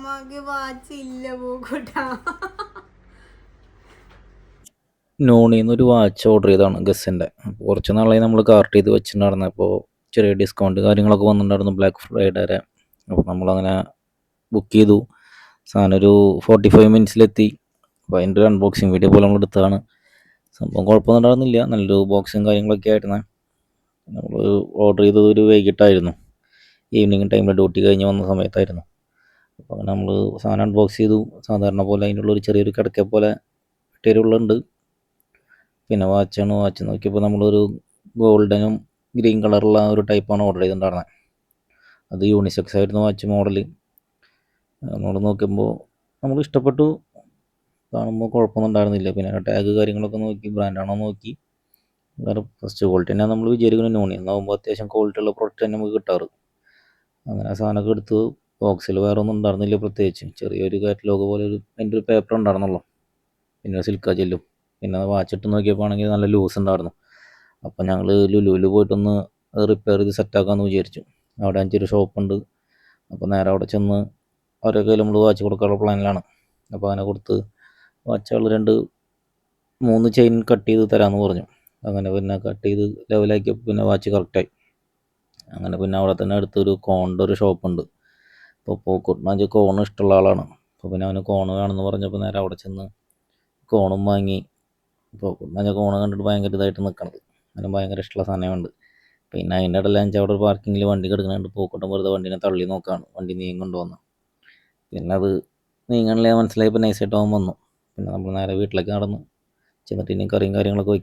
അമ്മക്ക് വാച്ചില്ല പൂക്കൂട്ടാ. നോണിന്നൊരു watch order ചെയ്തതാണ് ഗസ്സിൻ്റെ. അപ്പോൾ കുറച്ച് നാളായി നമ്മൾ കാർട്ട് ചെയ്ത് വെച്ചിട്ടുണ്ടായിരുന്നു. അപ്പോൾ ചെറിയ ഡിസ്കൗണ്ട് കാര്യങ്ങളൊക്കെ വന്നിട്ടുണ്ടായിരുന്നു ബ്ലാക്ക് ഫ്രൈഡേ വരെ. അപ്പോൾ നമ്മളങ്ങനെ ബുക്ക് ചെയ്തു. സാധനം ഒരു 45 മിനിറ്റ്സിലെത്തി. അപ്പോൾ അതിൻ്റെ ഒരു അൺബോക്സിങ് വീഡിയോ പോലെ നമ്മൾ എടുത്തതാണ്. സംഭവം കുഴപ്പമൊന്നും ഉണ്ടായിരുന്നില്ല, നല്ലൊരു ബോക്സും കാര്യങ്ങളൊക്കെ ആയിരുന്നു. നമ്മൾ ഓർഡർ ചെയ്തത് ഒരു വൈകിട്ടായിരുന്നു, ഈവനിങ് ടൈമിൽ ഡ്യൂട്ടി കഴിഞ്ഞ് വന്ന സമയത്തായിരുന്നു. അപ്പോൾ അങ്ങനെ നമ്മൾ സാധനം അൺബോക്സ് ചെയ്തു. സാധാരണ പോലെ അതിനുള്ള ഒരു ചെറിയൊരു കിടക്ക പോലെ മെറ്റീരിയലുണ്ട്. പിന്നെ വാച്ചാണ്. വാച്ച് നോക്കിയപ്പോൾ നമ്മളൊരു ഗോൾഡനും ഗ്രീൻ കളറുള്ള ഒരു ടൈപ്പാണ് ഓർഡർ ചെയ്തിട്ടുണ്ടായിരുന്നത്. അത് യൂണിസെക്സ് ആയിരുന്നു വാച്ച് മോഡൽ. നമ്മൾ നോക്കുമ്പോൾ നമ്മൾ ഇഷ്ടപ്പെട്ടു. കാണുമ്പോൾ കുഴപ്പമൊന്നും ഉണ്ടായിരുന്നില്ല. പിന്നെ ടാഗ് കാര്യങ്ങളൊക്കെ നോക്കി, ബ്രാൻഡാണോ നോക്കി. വേറെ ഫസ്റ്റ് ക്വാളിറ്റി തന്നെ നമ്മൾ വിചാരിക്കുന്നത്. നോണി എന്നാകുമ്പോൾ അത്യാവശ്യം ക്വാളിറ്റി ഉള്ള പ്രൊഡക്റ്റ് തന്നെ നമുക്ക് കിട്ടാറ്. അങ്ങനെ ആ സാധനമൊക്കെ എടുത്ത് ബോക്സിൽ വേറെ ഒന്നും ഉണ്ടായിരുന്നില്ല പ്രത്യേകിച്ച്. ചെറിയൊരു കാറ്റലോഗ് പോലെ അതിൻ്റെ ഒരു പേപ്പർ ഉണ്ടായിരുന്നുള്ളൂ, പിന്നെ സിൽക്ക ജെല്ലും. പിന്നെ വാച്ചിട്ട് നോക്കിയപ്പോൾ ആണെങ്കിൽ നല്ല ലൂസ് ഉണ്ടായിരുന്നു. അപ്പോൾ ഞങ്ങൾ ലുലുവിൽ പോയിട്ടൊന്ന് അത് റിപ്പയർ ചെയ്ത് സെറ്റാക്കാമെന്ന് വിചാരിച്ചു. അവിടെ അഞ്ചൊരു ഷോപ്പുണ്ട്. അപ്പോൾ നേരെ അവിടെ ചെന്ന് അവരുടെ കയ്യിൽ നമ്മൾ വാച്ച് കൊടുക്കാനുള്ള പ്ലാനിലാണ്. അപ്പോൾ അങ്ങനെ കൊടുത്ത് വാച്ചുകൾ 3 ചെയിൻ കട്ട് ചെയ്ത് തരാമെന്ന് പറഞ്ഞു. അങ്ങനെ പിന്നെ കട്ട് ചെയ്ത് ലെവലാക്കിയപ്പോൾ പിന്നെ വാച്ച് കറക്റ്റായി. അങ്ങനെ പിന്നെ അവിടെ തന്നെ അടുത്തൊരു കോണിൻ്റെ ഒരു ഷോപ്പുണ്ട്. അപ്പോൾ പോക്കുട്ടിനാച്ച് കോൺ ഇഷ്ടമുള്ള ആളാണ്. അപ്പോൾ പിന്നെ അവന് കോണ് വേണമെന്ന് പറഞ്ഞപ്പോൾ നേരെ അവിടെ ചെന്ന് കോണും വാങ്ങി. പോക്കുട്ടിനാച്ച് കോണ് കണ്ടിട്ട് ഭയങ്കര ഇതായിട്ട് നിൽക്കണത്, അതിന് ഭയങ്കര ഇഷ്ടമുള്ള സാധനമുണ്ട്. പിന്നെ അതിൻ്റെ ഇടയിൽ അവിടെ ഒരു പാർക്കിങ്ങിൽ വണ്ടി കിടക്കുന്നുണ്ട്. പോക്കോട്ടം വെറുതെ വണ്ടീനെ തള്ളി നോക്കുകയാണ്, വണ്ടി നീങ്ങുണ്ടോ എന്ന്. പിന്നെ അത് നീങ്ങണില്ല മനസ്സിലായപ്പോൾ നൈസായിട്ട് അവൻ വന്നു. പിന്നെ നമ്മൾ നേരെ വീട്ടിലേക്ക് നടന്നു ചെന്നിട്ട് ഇനി കറിയും കാര്യങ്ങളൊക്കെ വയ്ക്കും.